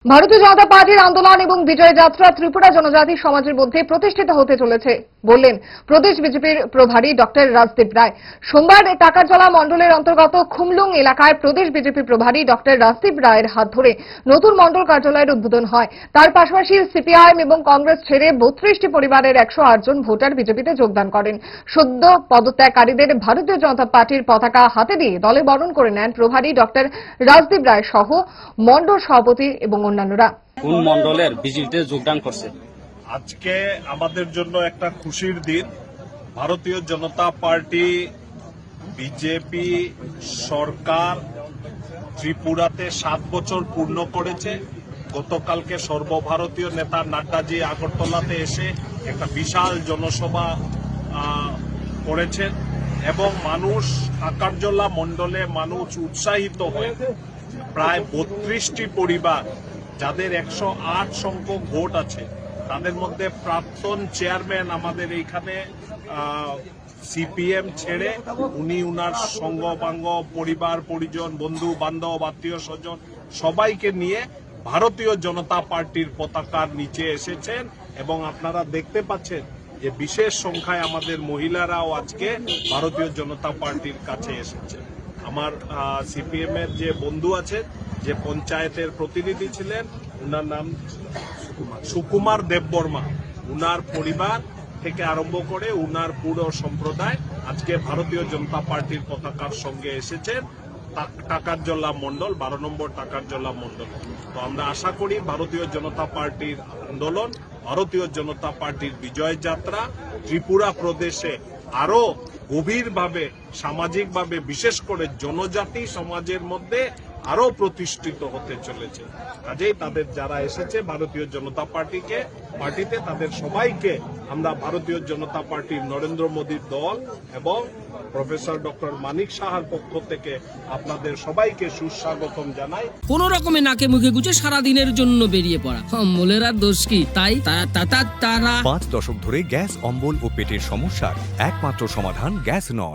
ভারতীয় জনতা পার্টির আন্দোলন এবং বিজয় যাত্রা ত্রিপুরা জনজাতি সমাজের মধ্যে প্রতিষ্ঠিত হতে চলেছে বললেন প্রদেশ বিজেপির প্রভারী ডক্টর রাজদীপ রায়। সোমবার টাকারজলা মণ্ডলের অন্তর্গত খুমলুং এলাকায় প্রদেশ বিজেপি প্রভারী ডক্টর রাজদীপ রায়ের হাত ধরে নতুন মণ্ডল কার্যালয়ের উদ্বোধন হয়। তার পাশাপাশি সিপিআইএম এবং কংগ্রেস ছেড়ে 32টি পরিবারের 108 জন ভোটার বিজেপিতে যোগদান করেন। সদ্য পদত্যাগকারীদের ভারতীয় জনতা পার্টির পতাকা হাতে দিয়ে দলে বরণ করে নেন প্রভারী ডক্টর রাজদীপ রায় সহ মণ্ডল সভাপতি এবং অন্যান্যরা। কোন মণ্ডলের বিজেপিতে যোগদান করছে? আজকে আমাদের জন্য একটা খুশির দিন। ভারতীয় জনতা পার্টি বিজেপি সরকার ত্রিপুরাতে 7 বছর পূর্ণ করেছে। গতকালকে সর্বভারতীয় নেতা নাড্ডাজি আগরতলাতে এসে একটা বিশাল জনসভা করেছেন এবং মানুষ টাকারজলা মণ্ডলে মানুষ উৎসাহিত হয়ে প্রায় 32টি পরিবার যাদের 108 সংখ্যক ভোট আছে, তাদের মধ্যে প্রাক্তন চেয়ারম্যান আমাদের এইখানে সিপিএম ছেড়ে উনি উনার সঙ্গবাঙ্গ পরিবার পরিজন বন্ধু বান্ধব আত্মীয় স্বজন সবাইকে নিয়ে ভারতীয় জনতা পার্টির পতাকার নিচে এসেছেন এবং আপনারা দেখতে পাচ্ছেন যে বিশেষ সংখ্যায় আমাদের মহিলারাও আজকে ভারতীয় জনতা পার্টির কাছে এসেছেন। আমার সিপিএম এর যে বন্ধু আছেন, যে পঞ্চায়েতের প্রতিনিধি ছিলেন, উনার নাম সুকুমার দেববর্মা, উনার পরিবার থেকে আরম্ভ করে উনার পুরো সম্প্রদায় আজকে ভারতীয় জনতা পার্টির পতাকার সঙ্গে এসেছেন টাকারজলা মণ্ডল, 12 নম্বর টাকারজলা মণ্ডল। তো আমরা আশা করি ভারতীয় জনতা পার্টির আন্দোলন, ভারতীয় জনতা পার্টির বিজয় যাত্রা ত্রিপুরা প্রদেশে আরো গভীরভাবে সামাজিকভাবে বিশেষ করে জনজাতি সমাজের মধ্যে আরো প্রতিষ্ঠিত হতে চলেছে। কাজেই তাদের যারা এসেছে ভারতীয় জনতা পার্টিতে তাদের সবাইকে আমরা ভারতীয় জনতা পার্টির নরেন্দ্র মোদীর দল এবং প্রফেসর ডক্টর মানিক সাহার পক্ষ থেকে আপনাদের সবাইকে সুস্বাগতম জানাই। কোন রকমে নাকে মুখে গুজে সারা দিনের জন্য বেরিয়ে পড়া অম্বলের আর দোষ কি? তাই তারা 5 দশক ধরে গ্যাস, অম্বল ও পেটের সমস্যার একমাত্র সমাধান গ্যাস নল।